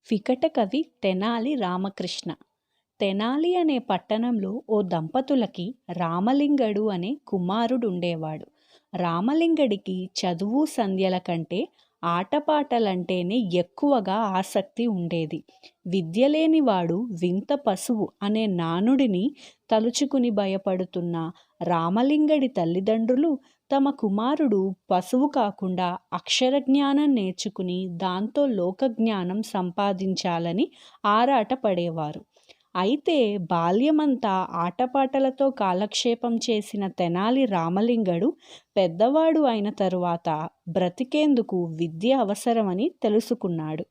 వికట కవి తెనాలి రామకృష్ణ. తెనాలి అనే పట్టణంలో ఓ దంపతులకి రామలింగడు అనే కుమారుడుండేవాడు. రామలింగడికి చదువు సంధ్యల కంటే ఆటపాటలంటేనే ఎక్కువగా ఆసక్తి ఉండేది. విద్యలేనివాడు వింత పశువు అనే నానుడిని తలుచుకుని భయపడుతున్న రామలింగడి తల్లిదండ్రులు తమ కుమారుడు పశువు కాకుండా అక్షరజ్ఞానం నేర్చుకుని దాంతో లోకజ్ఞానం సంపాదించాలని ఆరాటపడేవారు. అయితే బాల్యమంతా ఆటపాటలతో కాలక్షేపం చేసిన తెనాలి రామలింగడు పెద్దవాడు అయిన తరువాత బ్రతికేందుకు విద్య అవసరమని తెలుసుకున్నాడు.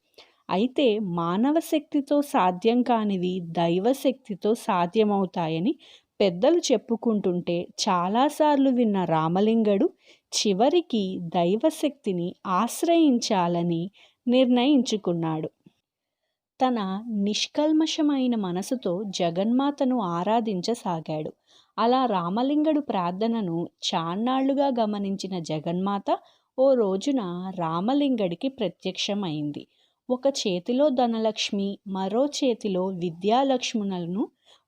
అయితే మానవ శక్తితో సాధ్యం కానివి దైవశక్తితో సాధ్యమవుతాయని పెద్దలు చెప్పుకుంటుంటే చాలాసార్లు విన్న రామలింగడు చివరికి దైవశక్తిని ఆశ్రయించాలని నిర్ణయించుకున్నాడు. తన నిష్కల్మషమైన మనసుతో జగన్మాతను ఆరాధించసాగాడు. అలా రామలింగడు ప్రార్థనను చాన్నాళ్లుగా గమనించిన జగన్మాత ఓ రోజున రామలింగడికి ప్రత్యక్షమైంది. ఒక చేతిలో ధనలక్ష్మి, మరో చేతిలో విద్యాలక్ష్ములను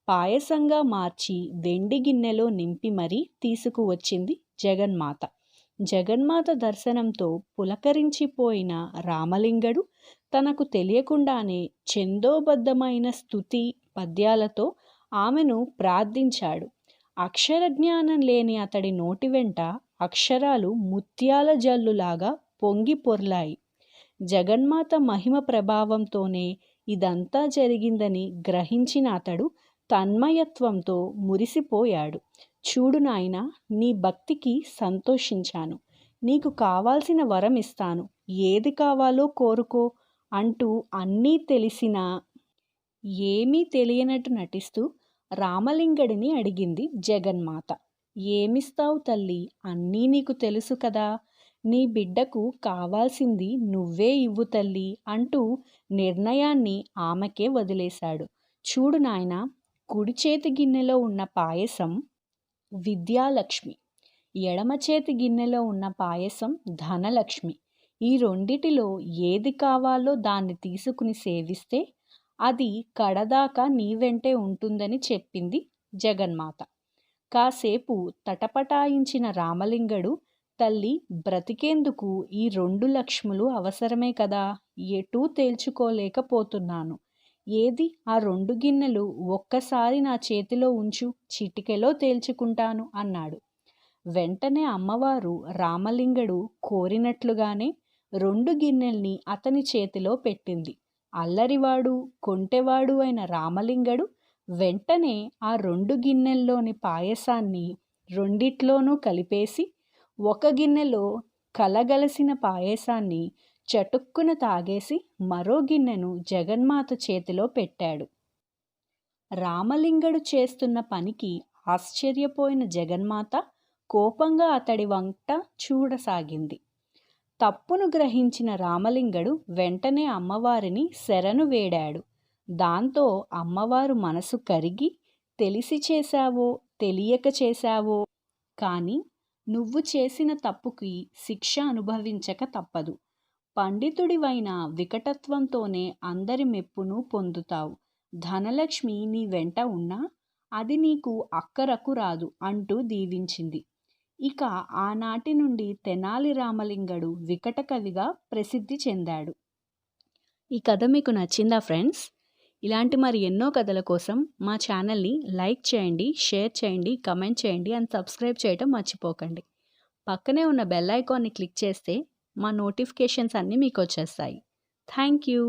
పాయసంగా మార్చి వెండి గిన్నెలో నింపి మరీ తీసుకువచ్చింది జగన్మాత. జగన్మాత దర్శనంతో పులకరించిపోయిన రామలింగడు తనకు తెలియకుండానే ఛందోబద్ధమైన స్తుతి పద్యాలతో ఆమెను ప్రార్థించాడు. అక్షరజ్ఞానం లేని అతడి నోటి వెంట అక్షరాలు ముత్యాల జల్లులాగా పొంగి పొర్లాయి. జగన్మాత మహిమ ప్రభావంతోనే ఇదంతా జరిగిందని గ్రహించిన అతడు తన్మయత్వంతో మురిసిపోయాడు. చూడు నాయనా, నీ భక్తికి సంతోషించాను. నీకు కావాల్సిన వరం ఇస్తాను. ఏది కావాలో కోరుకో అంటూ అన్నీ తెలిసినా ఏమీ తెలియనట్టు నటిస్తూ రామలింగడిని అడిగింది జగన్మాత. ఏమిస్తావు తల్లి? అన్నీ నీకు తెలుసు కదా. నీ బిడ్డకు కావాల్సింది నువ్వే ఇవ్వు తల్లి అంటూ నిర్ణయాన్ని ఆమెకే వదిలేశాడు. చూడు నాయనా, కుడి చేతి గిన్నెలో ఉన్న పాయసం విద్యాలక్ష్మి, ఎడమ చేతి గిన్నెలో ఉన్న పాయసం ధనలక్ష్మి. ఈ రెండిటిలో ఏది కావాలో దాన్ని తీసుకుని సేవిస్తే అది కడదాకా నీ వెంటే ఉంటుందని చెప్పింది జగన్మాత. కాసేపు తటపటాయించిన రామలింగడు, తల్లి, బ్రతికేందుకు ఈ 2 లక్ష్ములు అవసరమే కదా, ఎటూ తేల్చుకోలేకపోతున్నాను. ఏది ఆ 2 గిన్నెలు ఒక్కసారి నా చేతిలో ఉంచు, చిటికెలో తేల్చుకుంటాను అన్నాడు. వెంటనే అమ్మవారు రామలింగడు కోరినట్లుగానే 2 గిన్నెల్ని అతని చేతిలో పెట్టింది. అల్లరివాడు, కొంటెవాడు అయిన రామలింగడు వెంటనే ఆ 2 గిన్నెల్లోని పాయసాన్ని రెండిట్లోనూ కలిపేసి ఒక గిన్నెలో కలగలసిన పాయసాన్ని చటుక్కున తాగేసి మరో గిన్నెను జగన్మాత చేతిలో పెట్టాడు. రామలింగడు చేస్తున్న పనికి ఆశ్చర్యపోయిన జగన్మాత కోపంగా అతడి వంట చూడసాగింది. తప్పును గ్రహించిన రామలింగడు వెంటనే అమ్మవారిని శరణు వేడాడు. దాంతో అమ్మవారు మనసు కరిగి, తెలిసి చేశావో తెలియక చేశావో కానీ నువ్వు చేసిన తప్పుకి శిక్ష అనుభవించక తప్పదు. పండితుడివైన వికటత్వంతోనే అందరి మెప్పును పొందుతావు. ధనలక్ష్మి నీ వెంట ఉన్నా అది నీకు అక్కరకు రాదు అంటూ దీవించింది. ఇక ఆనాటి నుండి తెనాలి రామలింగడు వికట కవిగా ప్రసిద్ధి చెందాడు. ఈ కథ మీకు నచ్చిందా ఫ్రెండ్స్? ఇలాంటి మరి ఎన్నో కథల కోసం మా ఛానల్ని లైక్ చేయండి, షేర్ చేయండి, కమెంట్ చేయండి అండ్ సబ్స్క్రైబ్ చేయడం మర్చిపోకండి. పక్కనే ఉన్న బెల్ ఐకాన్ని క్లిక్ చేస్తే మా నోటిఫికేషన్స్ అన్నీ మీకు వచ్చేస్తాయి. Thank you.